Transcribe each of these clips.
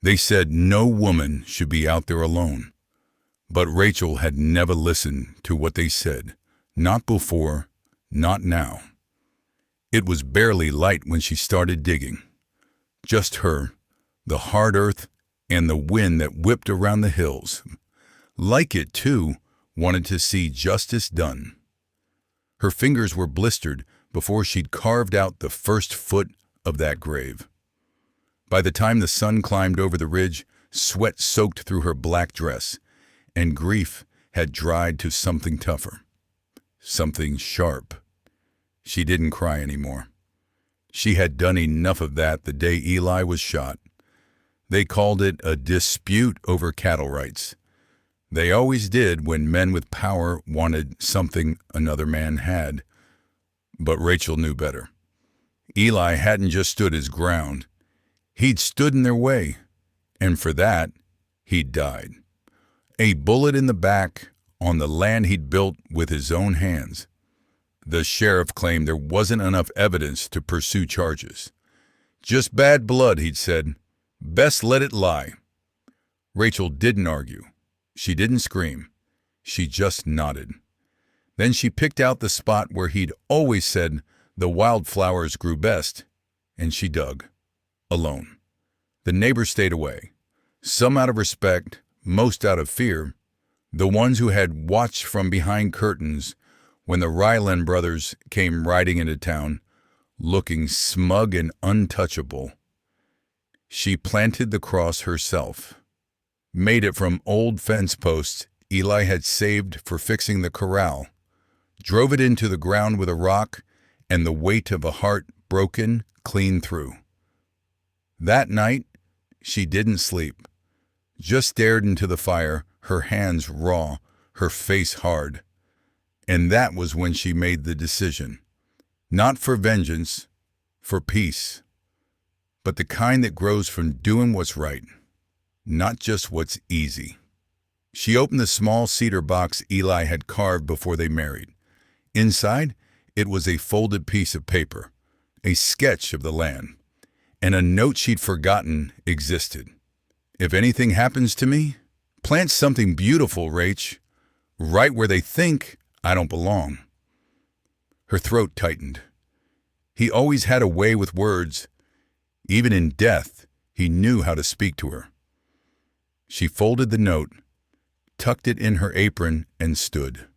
They said no woman should be out there alone. But Rachel had never listened to what they said. Not before, not now. It was barely light when she started digging. Just her, the hard earth, and the wind that whipped around the hills. Like it, too, wanted to see justice done. Her fingers were blistered before she'd carved out the first foot of that grave. By the time the sun climbed over the ridge, sweat soaked through her black dress, and grief had dried to something tougher, something sharp. She didn't cry anymore. She had done enough of that the day Eli was shot. They called it a dispute over cattle rights. They always did when men with power wanted something another man had. But Rachel knew better. Eli hadn't just stood his ground. He'd stood in their way, and for that, he'd died. A bullet in the back on the land he'd built with his own hands. The sheriff claimed there wasn't enough evidence to pursue charges. Just bad blood, he'd said. Best let it lie. Rachel didn't argue. She didn't scream. She just nodded. Then she picked out the spot where he'd always said the wildflowers grew best, and she dug. Alone. The neighbors stayed away. Some out of respect, most out of fear. The ones who had watched from behind curtains when the Ryland brothers came riding into town, looking smug and untouchable. She planted the cross herself. Made it from old fence posts Eli had saved for fixing the corral, drove it into the ground with a rock and the weight of a heart broken clean through. That night, she didn't sleep, just stared into the fire, her hands raw, her face hard. And that was when she made the decision. Not for vengeance, for peace. But the kind that grows from doing what's right, not just what's easy. She opened the small cedar box Eli had carved before they married. Inside, it was a folded piece of paper, a sketch of the land, and a note she'd forgotten existed. If anything happens to me, plant something beautiful, Rach, right where they think I don't belong. Her throat tightened. He always had a way with words. Even in death, he knew how to speak to her. She folded the note, tucked it in her apron, and stood.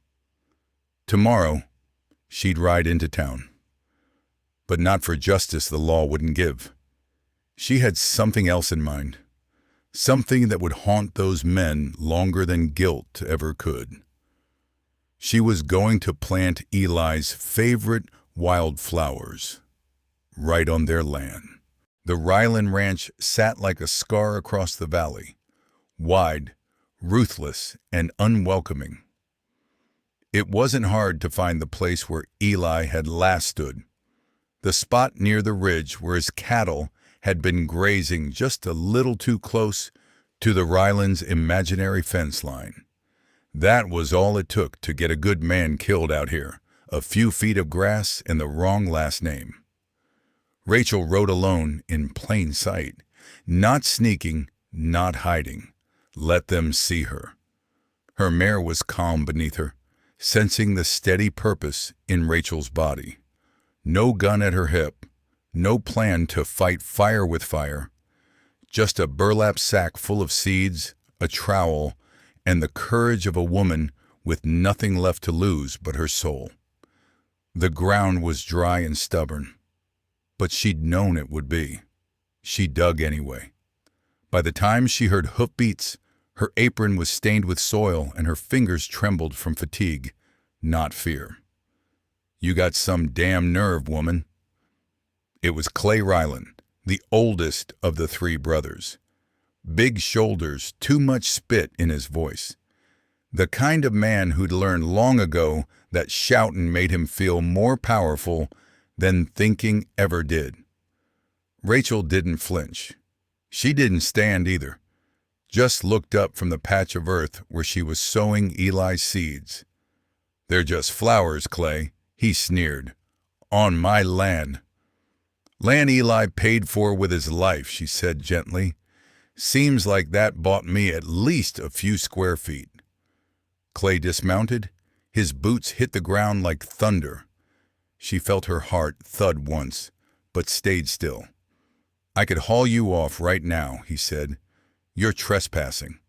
Tomorrow, she'd ride into town. But not for justice the law wouldn't give. She had something else in mind. Something that would haunt those men longer than guilt ever could. She was going to plant Eli's favorite wildflowers right on their land. The Ryland Ranch sat like a scar across the valley, wide, ruthless, and unwelcoming. It wasn't hard to find the place where Eli had last stood, the spot near the ridge where his cattle had been grazing just a little too close to the Rylands' imaginary fence line. That was all it took to get a good man killed out here, a few feet of grass and the wrong last name. Rachel rode alone in plain sight, not sneaking, not hiding. Let them see her. Her mare was calm beneath her, sensing the steady purpose in Rachel's body. No gun at her hip, no plan to fight fire with fire, just a burlap sack full of seeds, a trowel, and the courage of a woman with nothing left to lose but her soul. The ground was dry and stubborn, but she'd known it would be. She dug anyway. By the time she heard hoofbeats, her apron was stained with soil and her fingers trembled from fatigue, not fear. You got some damn nerve, woman. It was Clay Ryland, the oldest of the three brothers. Big shoulders, too much spit in his voice. The kind of man who'd learned long ago that shouting made him feel more powerful than thinking ever did. Rachel didn't flinch. She didn't stand either, just looked up from the patch of earth where she was sowing Eli's seeds. "They're just flowers, Clay," he sneered. "On my land." "Land Eli paid for with his life," she said gently. Seems like that bought me at least a few square feet. Clay dismounted. His boots hit the ground like thunder. She felt her heart thud once, but stayed still. I could haul you off right now, he said. You're trespassing.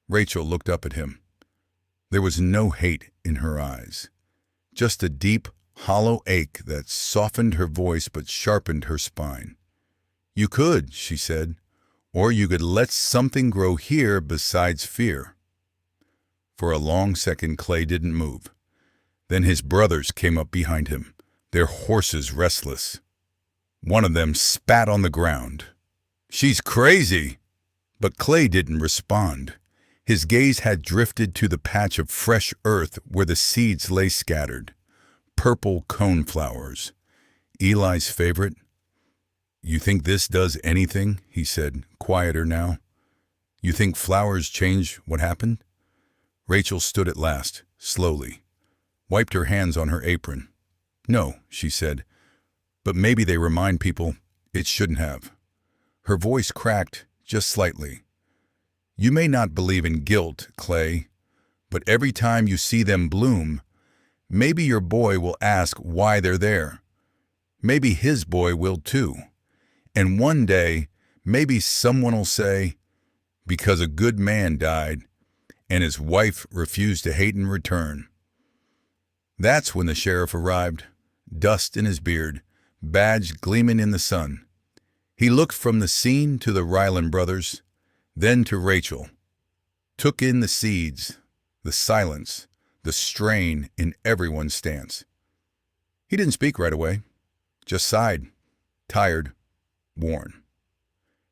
Rachel looked up at him. There was no hate in her eyes, just a deep, hollow ache that softened her voice but sharpened her spine. You could, she said, or you could let something grow here besides fear. For a long second, Clay didn't move. Then his brothers came up behind him, their horses restless. One of them spat on the ground. She's crazy! But Clay didn't respond. His gaze had drifted to the patch of fresh earth where the seeds lay scattered. Purple coneflowers. Eli's favorite. You think this does anything? He said, quieter now. You think flowers change what happened? Rachel stood at last, slowly, wiped her hands on her apron. No, she said, but maybe they remind people it shouldn't have. Her voice cracked just slightly. You may not believe in guilt, Clay, but every time you see them bloom, maybe your boy will ask why they're there. Maybe his boy will too. And one day, maybe someone will say, because a good man died, and his wife refused to hate in return. That's when the sheriff arrived, dust in his beard, badge gleaming in the sun. He looked from the scene to the Ryland brothers, then to Rachel, took in the seeds, the silence, the strain in everyone's stance. He didn't speak right away, just sighed, tired, worn.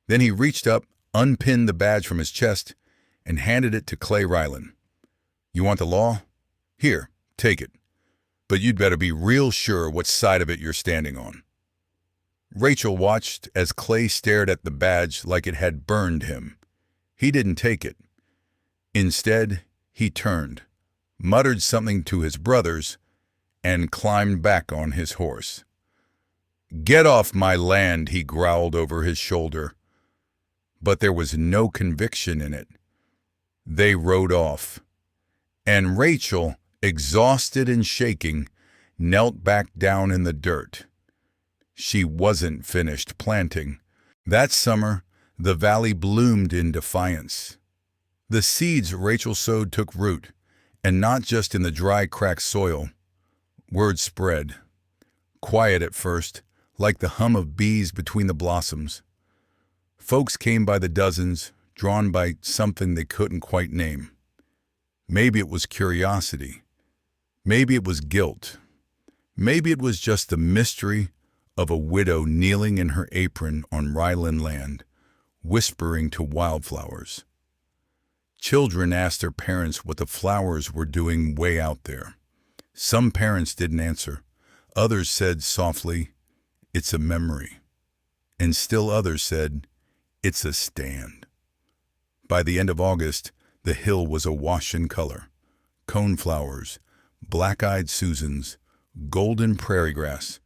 Then he reached up, unpinned the badge from his chest, and handed it to Clay Ryland. You want the law? Here, take it. But you'd better be real sure what side of it you're standing on. Rachel watched as Clay stared at the badge like it had burned him. He didn't take it. Instead, he turned, muttered something to his brothers, and climbed back on his horse. Get off my land, he growled over his shoulder. But there was no conviction in it. They rode off, and Rachel, exhausted and shaking, knelt back down in the dirt. She wasn't finished planting. That summer, the valley bloomed in defiance. The seeds Rachel sowed took root, and not just in the dry, cracked soil. Word spread. Quiet at first, like the hum of bees between the blossoms. Folks came by the dozens, drawn by something they couldn't quite name. Maybe it was curiosity. Maybe it was guilt. Maybe it was just the mystery of a widow kneeling in her apron on Ryland land, whispering to wildflowers. Children asked their parents what the flowers were doing way out there. Some parents didn't answer. Others said softly, "It's a memory." And still others said, "It's a stand." By the end of August, the hill was awash in color. Coneflowers, black-eyed Susans, golden prairie grass,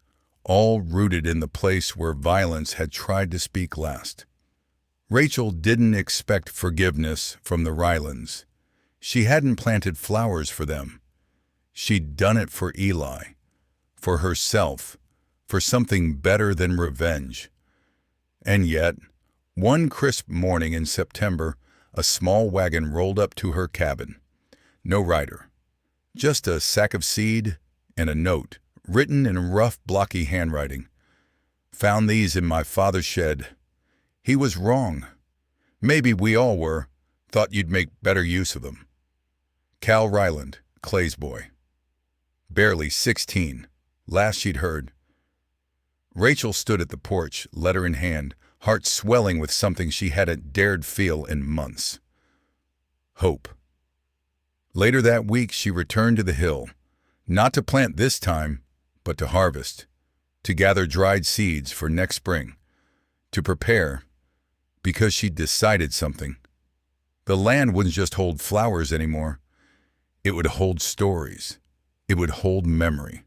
all rooted in the place where violence had tried to speak last. Rachel didn't expect forgiveness from the Rylands. She hadn't planted flowers for them. She'd done it for Eli, for herself, for something better than revenge. And yet, one crisp morning in September, a small wagon rolled up to her cabin. No rider, just a sack of seed and a note, written in rough, blocky handwriting. Found these in my father's shed. He was wrong. Maybe we all were. Thought you'd make better use of them. Cal Ryland, Clay's boy. Barely 16, last she'd heard. Rachel stood at the porch, letter in hand, heart swelling with something she hadn't dared feel in months. Hope. Later that week, she returned to the hill, not to plant this time, but to harvest, to gather dried seeds for next spring, to prepare, because she'd decided something. The land wouldn't just hold flowers anymore. It would hold stories. It would hold memory.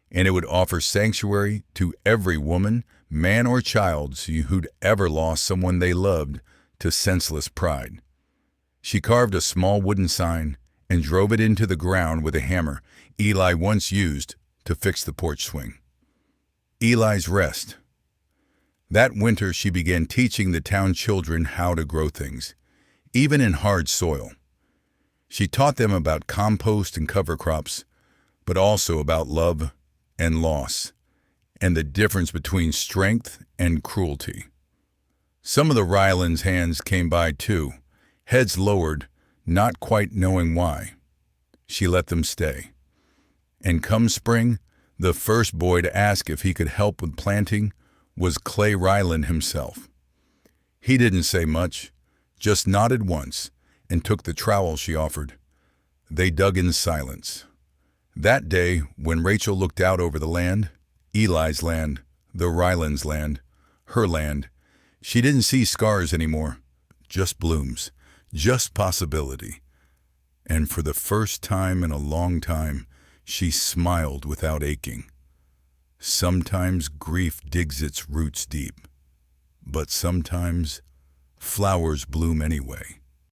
And it would offer sanctuary to every woman, man or child who'd ever lost someone they loved to senseless pride. She carved a small wooden sign and drove it into the ground with a hammer Eli once used to fix the porch swing. Eli's Rest. That winter she began teaching the town children how to grow things, even in hard soil. She taught them about compost and cover crops, but also about love and loss, and the difference between strength and cruelty. Some of the Rylands' hands came by too, heads lowered, not quite knowing why. She let them stay. And come spring, the first boy to ask if he could help with planting was Clay Ryland himself. He didn't say much, just nodded once and took the trowel she offered. They dug in silence. That day, when Rachel looked out over the land, Eli's land, the Rylands' land, her land, she didn't see scars anymore, just blooms, just possibility. And for the first time in a long time, she smiled without aching. Sometimes grief digs its roots deep, but sometimes flowers bloom anyway.